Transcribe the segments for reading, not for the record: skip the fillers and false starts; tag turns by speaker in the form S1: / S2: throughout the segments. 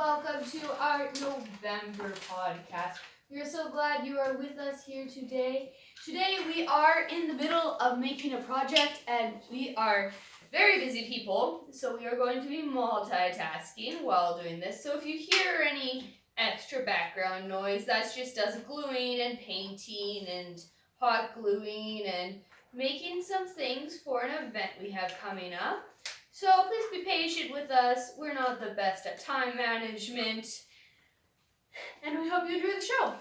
S1: welcome to our November podcast. We are so glad you are with us here today. Today we are in the middle of making a project and we are very busy people, so we are going to be multitasking while doing this. So if you hear any extra background noise, that's just us gluing and painting and hot gluing and making some things for an event we have coming up. So please be patient with us. We're not the best at time management. And we hope you enjoy the show.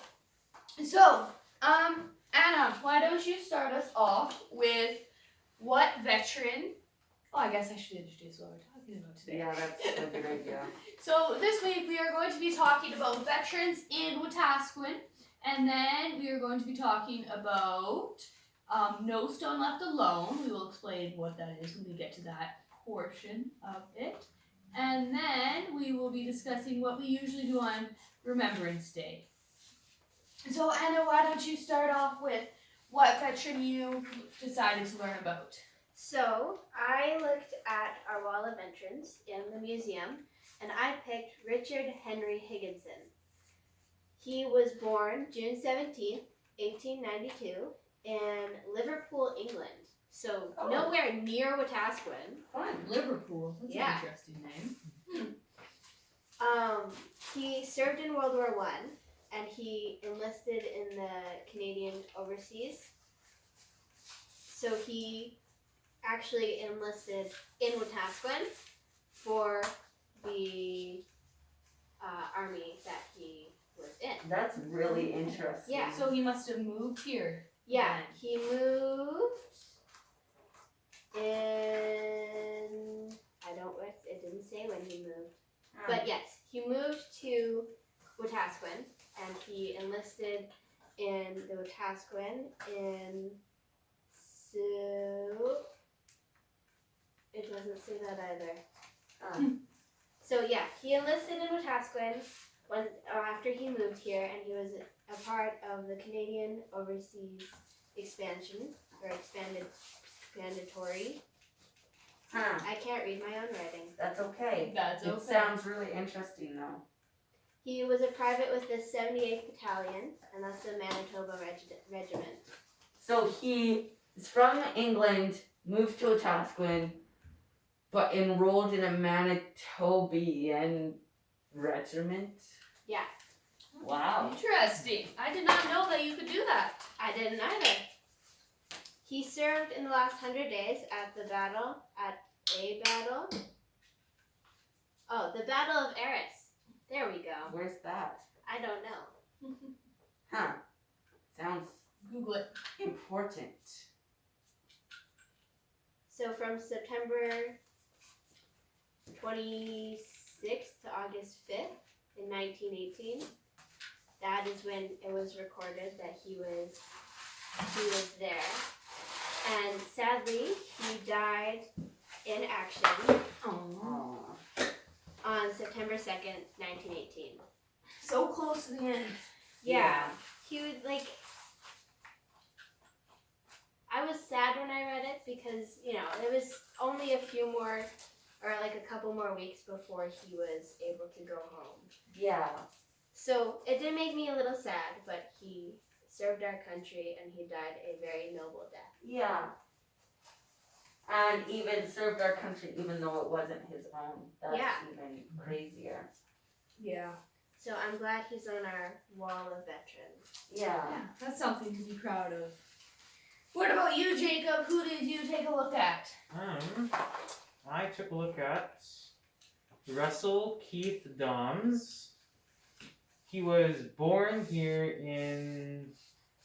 S1: So, Anna, why don't you start us off with what veteran... Oh, I guess I should introduce what we're talking about today.
S2: Yeah, that's a good idea.
S1: So this week we are going to be talking about veterans in Wetaskiwin. And then we are going to be talking about No Stone Left Alone. We will explain what that is when we get to that portion of it. And then we will be discussing what we usually do on Remembrance Day. So Anna, why don't you start off with what veteran you decided to learn about?
S3: So I looked at our wall of veterans in the museum and I picked Richard Henry Higginson. He was born June 17th, 1892 in Liverpool, England. So nowhere near Wetaskiwin.
S1: Fun, Liverpool. That's an interesting name.
S3: He served in World War I and he enlisted in the Canadian Overseas. So he actually enlisted in Wetaskiwin for the army that he was in.
S2: That's really interesting.
S3: Yeah.
S1: So he must have moved here.
S3: Yeah, he moved in, it didn't say when he moved. But yes, he moved to Wetaskiwin and he enlisted in the Wetaskiwin it doesn't say that either. So yeah, he enlisted in Wetaskiwin after he moved here, and he was a part of the Canadian Overseas Expansion, or expandatory. I can't read my own writing.
S2: That's okay. It sounds really interesting though.
S3: He was a private with the 78th Battalion, and that's the Manitoba Regiment.
S2: So he is from England, moved to Wetaskiwin, but enrolled in a Manitobaean regiment?
S3: Yeah.
S2: Wow.
S1: Interesting. I did not know that you could do that.
S3: I didn't either. He served in the last 100 days at the battle. Oh, the Battle of Arras. There we go.
S2: Where's that?
S3: I don't know.
S2: Huh. Sounds
S1: Google it.
S2: important.
S3: So from September 26th to August 5th in 1918, that is when it was recorded that he was there. And sadly, he died in action on September 2nd, 1918.
S1: So close to the end.
S3: Yeah. He would I was sad when I read it because, it was only a couple more weeks before he was able to go home.
S2: Yeah.
S3: So it did make me a little sad, but he served our country and he died a very noble death.
S2: Yeah. And even served our country even though it wasn't his own. That's even crazier.
S1: Yeah.
S3: So I'm glad he's on our wall of veterans.
S2: Yeah.
S1: That's something to be proud of. What about you, Jacob? Who did you take a look at?
S4: I took a look at Russell Keith Doms. He was born here in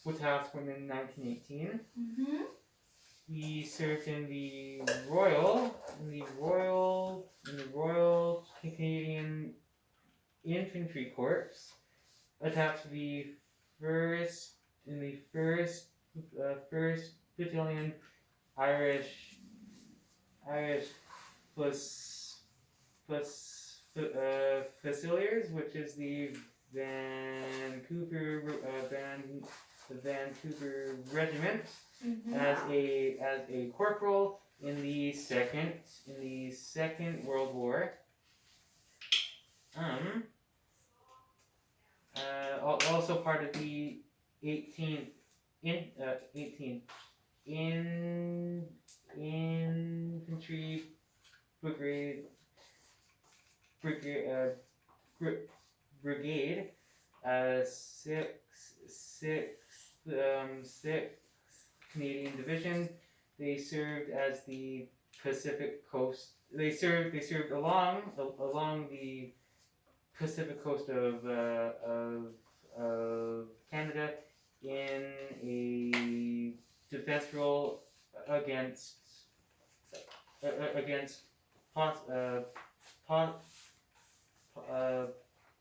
S4: Wetaskiwin in 1918.
S1: Mm-hmm.
S4: He served in the Royal Canadian Infantry Corps, attached to the first Battalion Irish Fusiliers, which is the Vancouver Regiment, as a corporal in the second World War. also part of the 18th Infantry Brigade, sixth Canadian Division. They served as the Pacific Coast. They served along the Pacific coast of Canada in a defense role against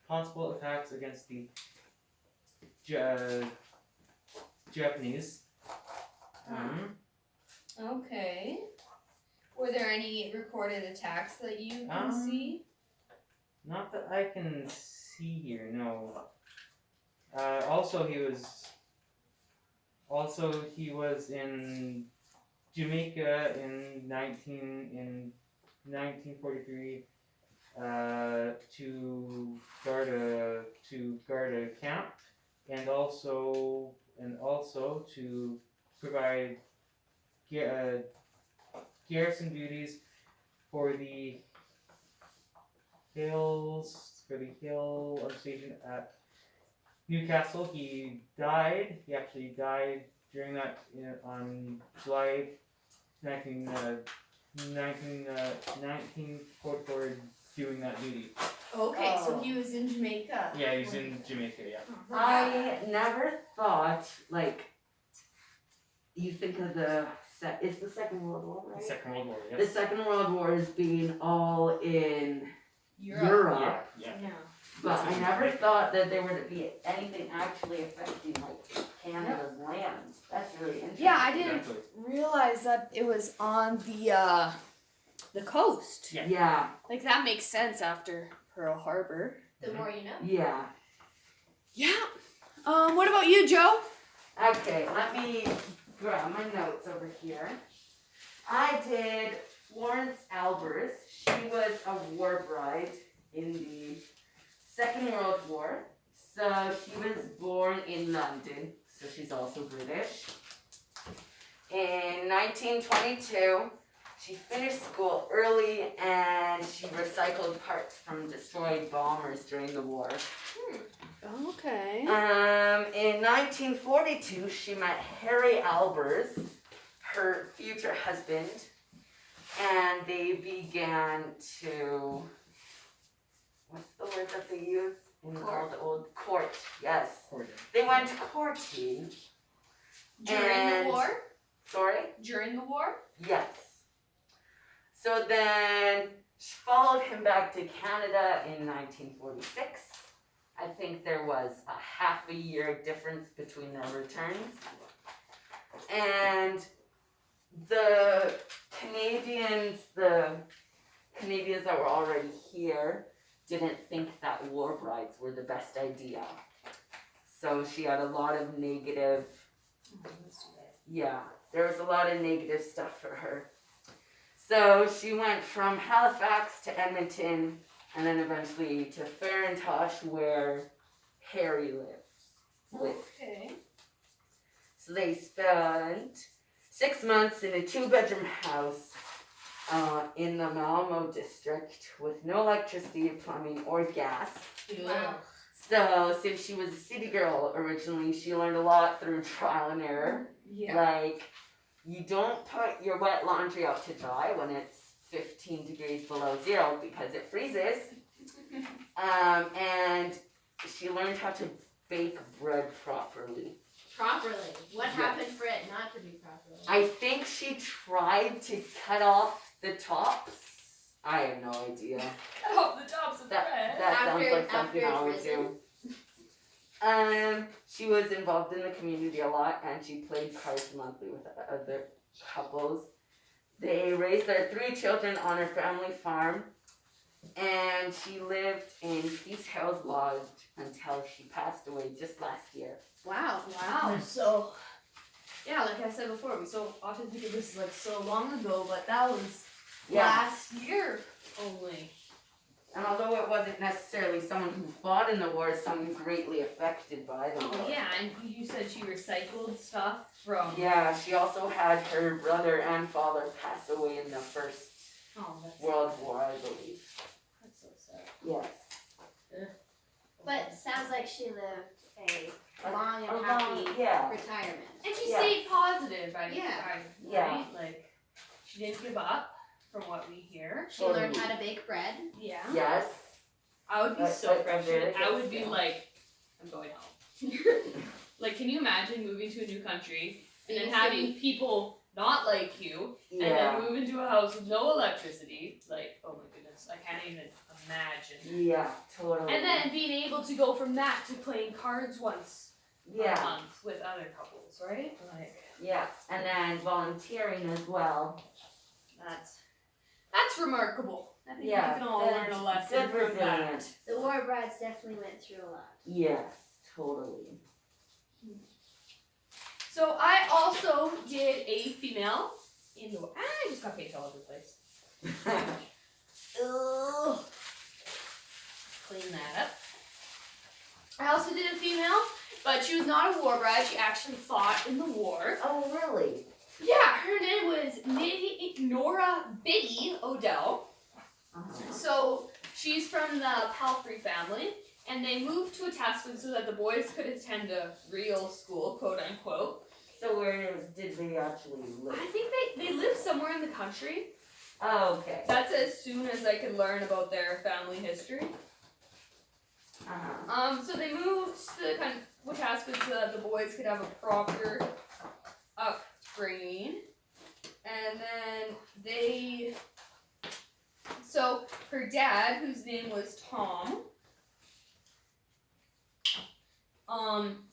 S4: possible attacks against the Japanese.
S1: Okay. Were there any recorded attacks that you can see?
S4: Not that I can see here, no. Also, he was in Jamaica in 1943 to guard a camp, and also to provide garrison duties for the hill station at Newcastle. He actually died during that on July 1944 doing that duty.
S1: Okay, so he was in Jamaica.
S4: Yeah, he was in Jamaica, yeah.
S2: I never thought, like, you think of it's the Second World War, right?
S4: The Second World War, yes.
S2: The Second World War is being all in Europe.
S4: Yeah.
S2: But I never thought that there would be anything actually affecting, like, Canada's land. That's really interesting.
S1: Yeah, I didn't realize that it was on the coast.
S2: Yeah.
S1: Like, that makes sense after Pearl Harbor.
S3: The more you know.
S2: Yeah.
S1: Yeah. What about you, Joe?
S2: Okay, let me grab my notes over here. I did Florence Albers. She was a war bride in the Second World War. So she was born in London, so she's also British. In 1922, she finished school early and she recycled parts from destroyed bombers during the war.
S1: Okay.
S2: In 1942, she met Harry Albers, her future husband, and they began to, what's the word that they use in all the old court? Yes.
S4: Courting.
S2: They went courting.
S1: During the war?
S2: Sorry?
S1: During the war?
S2: Yes. So then she followed him back to Canada in 1946. I think there was a half a year difference between their returns. And the Canadians that were already here didn't think that war brides were the best idea. So she had a lot of negative, there was a lot of negative stuff for her. So she went from Halifax to Edmonton and then eventually to Farintosh where Harry lived.
S1: Okay.
S2: So they spent 6 months in a 2-bedroom house in the Malmo district with no electricity, plumbing, or gas.
S1: Wow.
S2: So since she was a city girl originally, she learned a lot through trial and error.
S1: Yeah.
S2: Like, you don't put your wet laundry out to dry when it's 15 degrees below zero because it freezes. And she learned how to bake bread properly.
S3: Properly. What happened for it not to be properly?
S2: I think she tried to cut off the tops. I have no idea.
S1: Cut off the tops of bread.
S2: That sounds
S3: After-
S2: like something
S3: after
S2: I would
S3: it's
S2: do. She was involved in the community a lot, and she played cards monthly with other couples. They raised their 3 children on her family farm, and she lived in Peace Hills Lodge until she passed away just last year.
S3: Wow.
S1: Wow. So, yeah, like I said before, we so often think of this like so long ago, but that was last year only.
S2: And although it wasn't necessarily someone who fought in the war, some greatly affected by the war.
S1: Oh yeah, and you said she recycled stuff from.
S2: Yeah, she also had her brother and father pass away in the First
S1: Oh, that's
S2: World War, I believe.
S1: that's so sad.
S2: Yes.
S3: But sounds like she lived a long and
S2: A long-
S3: happy
S2: yeah.
S3: retirement.
S1: And she
S2: Yeah.
S1: stayed positive.
S3: Yeah.
S2: Yeah.
S1: Right? Like she didn't give up, from what we hear.
S3: She learned how to bake bread.
S1: Yeah.
S2: Yes.
S1: I would be
S2: That's
S1: so
S2: a very
S1: frustrated. I
S2: good
S1: would be
S2: skill.
S1: like, I'm going home. Like, can you imagine moving to a new country and then
S3: Being
S1: having people not like you, and
S2: Yeah.
S1: then move into a house with no electricity? Like, oh my goodness, I can't even imagine.
S2: Yeah, totally.
S1: And then being able to go from that to playing cards once a
S2: Yeah.
S1: month with other couples, right? Like,
S2: Yeah. And then volunteering as well.
S1: that's remarkable. I think
S2: Yeah,
S1: we can all
S2: good-
S1: learn a lesson
S2: good
S1: from that.
S2: resilience.
S3: The war brides definitely went through a lot.
S2: Yes, totally.
S1: So I also did a female in the. I just got paint all over the place. Ugh. Clean that up. I also did a female, but she was not a war bride. She actually fought in the war.
S2: Oh, really?
S1: Yeah, her name was Nora Biddy Odell.
S2: Uh-huh.
S1: So she's from the Palfrey family, and they moved to Wetaskiwin so that the boys could attend a real school, quote unquote.
S2: So where did they actually live?
S1: I think they lived somewhere in the country.
S2: Oh, okay.
S1: That's as soon as I could learn about their family history.
S2: Uh-huh.
S1: So they moved to kind of Wetaskiwin so that the boys could have a proper upbringing. And then so her dad, whose name was Tom,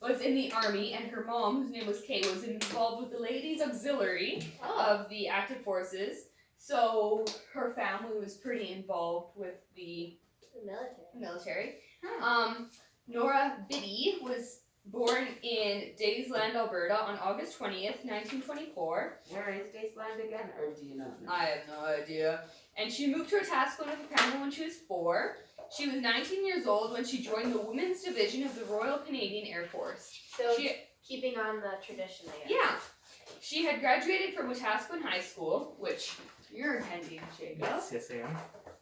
S1: was in the army, and her mom, whose name was Kay, was involved with the Ladies Auxiliary of the Active Forces. So her family was pretty involved with the
S3: military.
S1: military. Nora Biddy was born in Daysland, Alberta on August 20th, 1924.
S2: Where is Daysland again, or do you know?
S1: I have no idea. And she moved to Wetaskiwin with her family when she was 4. She was 19 years old when she joined the Women's Division of the Royal Canadian Air Force.
S3: So
S1: She,
S3: keeping on the tradition, I guess.
S1: yeah. She had graduated from Wetaskiwin High School, which you're attending, Jacob.
S4: Yes, I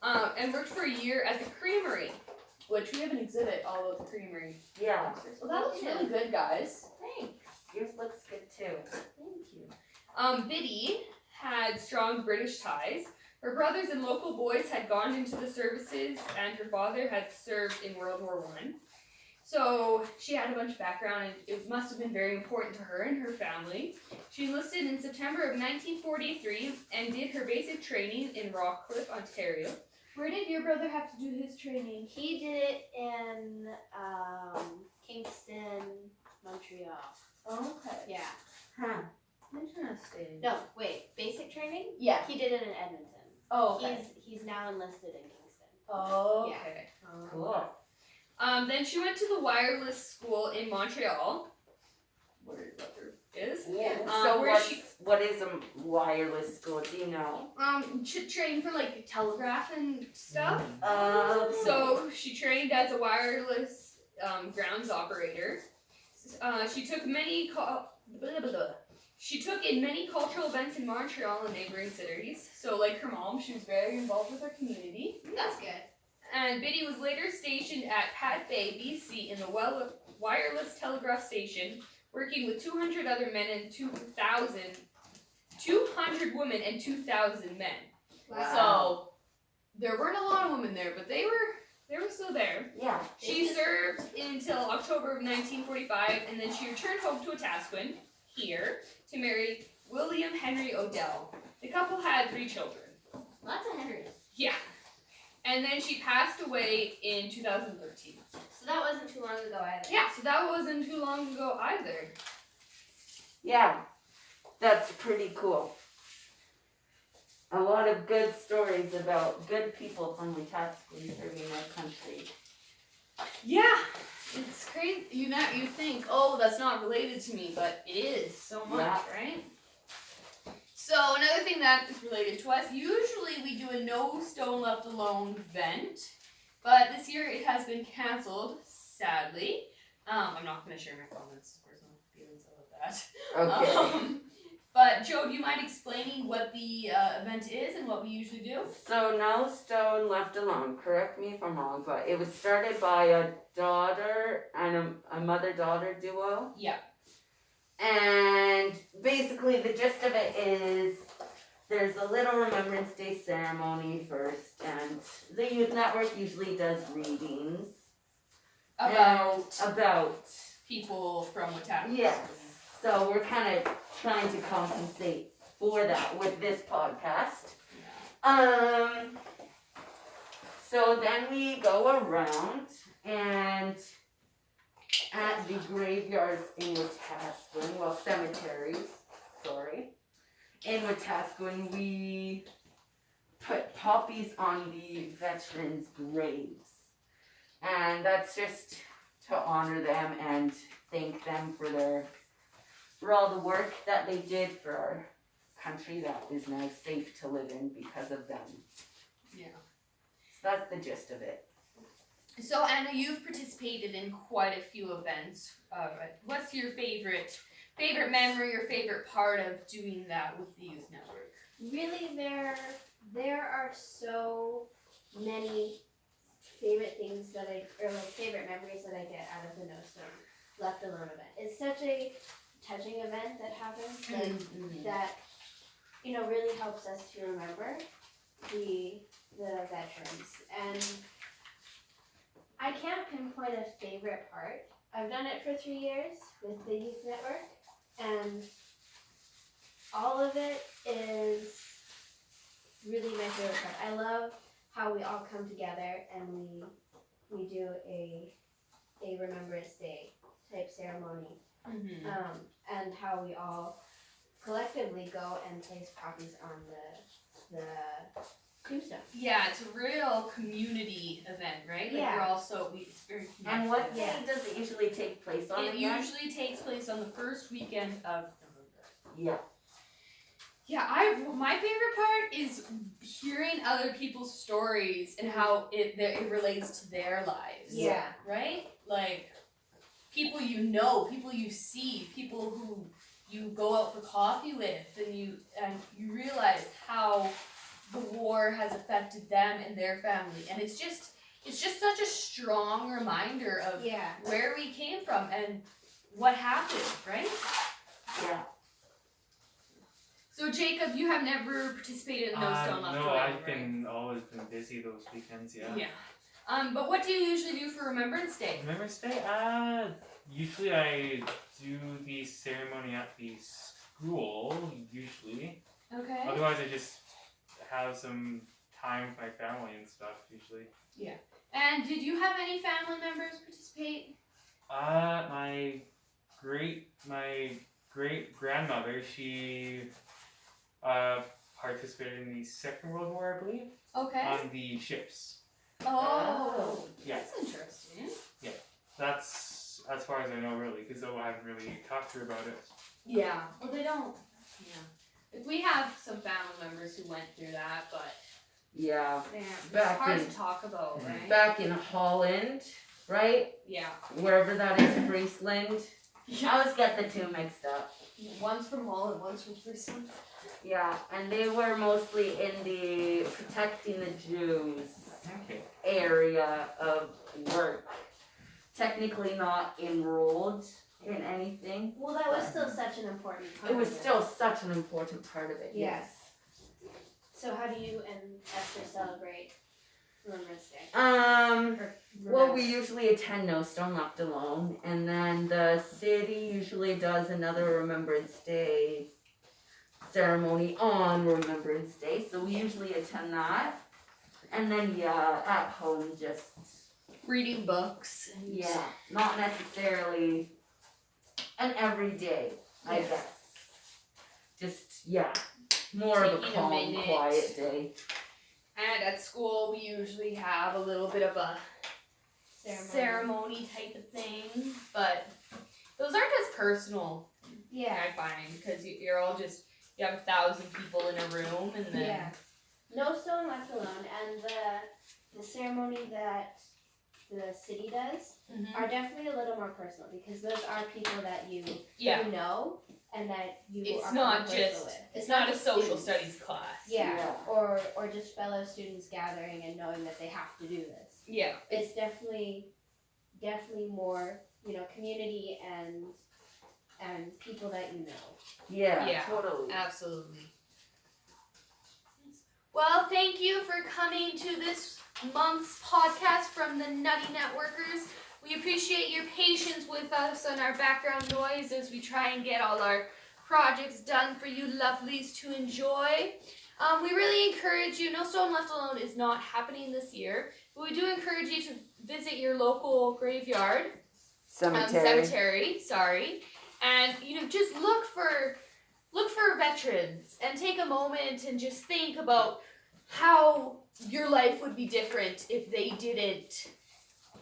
S4: am.
S1: And worked for a year at the creamery, which we have an exhibit all about the creamery.
S2: Yeah.
S1: Well, that looks really good, guys.
S2: Thanks. Yours looks good too.
S1: Thank you. Biddy had strong British ties. Her brothers and local boys had gone into the services, and her father had served in World War I. So she had a bunch of background, and it must have been very important to her and her family. She enlisted in September of 1943 and did her basic training in Rockcliffe, Ontario. Where did your brother have to do his training?
S3: He did it in Kingston, Montreal.
S1: Okay.
S3: Yeah.
S2: Huh.
S1: Interesting.
S3: No, wait. Basic training?
S1: Yeah.
S3: He did it in Edmonton.
S1: Oh, okay.
S3: He's now enlisted in Kingston.
S1: Oh, okay.
S2: Cool.
S1: Then she went to the wireless school in Montreal, where your brother is.
S2: Yeah.
S1: So where
S2: what is a wireless school? Do you know?
S1: Trained for like telegraph and stuff.
S2: So
S1: So she trained as a wireless grounds operator. She took She took in many cultural events in Montreal and neighboring cities. So like her mom, she was very involved with her community.
S3: That's good.
S1: And Biddy was later stationed at Pat Bay, BC in the wireless telegraph station, working with 200 other men and 200 women and 2,000 men.
S2: Wow.
S1: So there weren't a lot of women there, but they were still there.
S2: yeah.
S1: She served until October of 1945, and then she returned home to Wetaskiwin, here, to marry William Henry Odell. The couple had 3 children.
S3: Lots of Henrys.
S1: Yeah. And then she passed away in 2013.
S3: So that wasn't too long ago either.
S1: Yeah, so that wasn't too long ago either.
S2: Yeah. That's pretty cool. A lot of good stories about good people from Wetaskiwin serving our country.
S1: Yeah, it's crazy. You think, oh, that's not related to me, but it is so much,
S2: Yeah.
S1: right? So another thing that is related to us, usually we do a no stone left alone vent. but this year it has been canceled, sadly. I'm not going to share my comments, personal feelings about that.
S2: Okay.
S1: But Joe, do you mind explaining what the event is and what we usually do?
S2: So No Stone Left Alone, correct me if I'm wrong, but it was started by a daughter and a mother-daughter duo.
S1: Yeah.
S2: And basically the gist of it is there's a little Remembrance Day ceremony first, and the Youth Network usually does readings. About
S1: people from Wetaskiwin.
S2: Yes. So we're kind of trying to compensate for that with this podcast. So then we go around and at the graveyards in Wetaskiwin, cemeteries, in Wetaskiwin, we put poppies on the veterans' graves. And that's just to honor them and thank them for all the work that they did for our country that is now safe to live in because of them.
S1: Yeah.
S2: So that's the gist of it.
S1: So Anna, you've participated in quite a few events. What's your favorite memory or favorite part of doing that with the Youth Network?
S3: Really, there are so many favorite things favorite memories that I get out of the No Stone Left Alone event. It's such a touching event that happens that really helps us to remember the veterans. And I can't pinpoint a favorite part. I've done it for 3 years with the Youth Network, and all of it is really my favorite part. I love how we all come together and we do a Remembrance Day type ceremony, and how we all collectively go and place poppies on the tombstone.
S1: Yeah, it's a real community event, right? Like
S3: Yeah.
S1: it's very connected.
S2: And what day does it usually take place on
S1: It
S2: again?
S1: usually takes place on the first weekend of November.
S2: Yeah.
S1: Yeah, my favorite part is hearing other people's stories and how it relates to their lives.
S3: Yeah.
S1: Right? Like people you know, people you see, people who you go out for coffee with, and you realize how the war has affected them and their family, and it's just such a strong reminder of where we came from and what happened, right?
S2: Yeah.
S1: So Jacob, you have never participated in those Stone Left Alone,
S4: No, I've
S1: right?
S4: always been busy those weekends, yeah.
S1: Yeah. But what do you usually do for Remembrance Day?
S4: Remembrance Day? Usually I do the ceremony at the school, usually.
S1: Okay.
S4: Otherwise I just have some time with my family and stuff, usually.
S1: Yeah. And did you have any family members participate?
S4: My great grandmother, she participated in the Second World War, I believe.
S1: Okay.
S4: On the ships.
S1: Oh.
S4: Yeah.
S1: That's interesting.
S4: Yeah. That's as far as I know, really, because I haven't really talked to her about it.
S1: Yeah. Well, they don't. Yeah. Like, we have some family members who went through that, but
S2: Yeah.
S1: it's hard to talk about, right?
S2: Back in Holland, right?
S1: Yeah.
S2: Wherever that is, Friesland. I always get the two mixed up.
S1: One's from Holland, one's from Friesland.
S2: Yeah, and they were mostly in the protecting the Jews area of work. Technically not enrolled in anything.
S3: Well, that was still such an important part.
S2: It was still such an important part of it,
S3: Yeah.
S2: yes.
S3: So how do you and Esther celebrate Remembrance Day?
S2: Well, we usually attend No Stone Left Alone, and then the city usually does another Remembrance Day ceremony on Remembrance Day, so we usually attend that. And then, at home, just
S1: reading books. And
S2: not necessarily an everyday, I guess. Just, more of a
S1: Taking a
S2: calm,
S1: minute.
S2: quiet day.
S1: And at school, we usually have a little bit of a ceremony type of thing, but those aren't as personal.
S3: Yeah.
S1: I find, because you're all just, you have 1,000 people in a room, and then
S3: No Stone Left Alone, and the ceremony that the city does are definitely a little more personal because those are people that you
S1: Yeah.
S3: you know and that you
S1: It's
S3: are
S1: not
S3: comfortable
S1: just
S3: with.
S1: it's not a
S3: just
S1: social
S3: students.
S1: studies class.
S3: Yeah.
S2: Yeah.
S3: Or just fellow students gathering and knowing that they have to do this.
S1: Yeah.
S3: It's definitely more, community and people that you know.
S2: Yeah,
S1: Yeah.
S2: totally.
S1: Absolutely. Well, thank you for coming to this month's podcast from the Nutty Networkers. We appreciate your patience with us and our background noise as we try and get all our projects done for you lovelies to enjoy. We really encourage you, No Stone Left Alone is not happening this year, but we do encourage you to visit your local graveyard, cemetery, and just look for veterans and take a moment and just think about how your life would be different if they didn't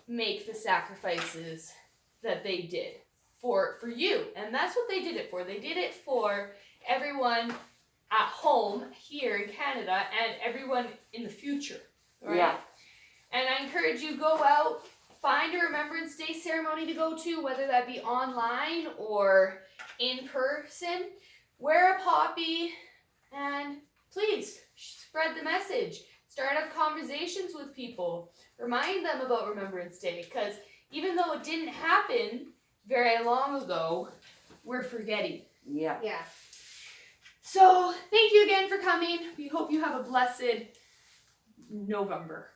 S1: make the sacrifices that they did for you. And that's what they did it for. They did it for everyone at home here in Canada and everyone in the future, right?
S2: Yeah.
S1: And I encourage you, go out, find a Remembrance Day ceremony to go to, whether that be online or in person. Wear a poppy and please spread the message. Start up conversations with people. Remind them about Remembrance Day, because even though it didn't happen very long ago, we're forgetting.
S2: Yeah.
S3: Yeah.
S1: So thank you again for coming. We hope you have a blessed November.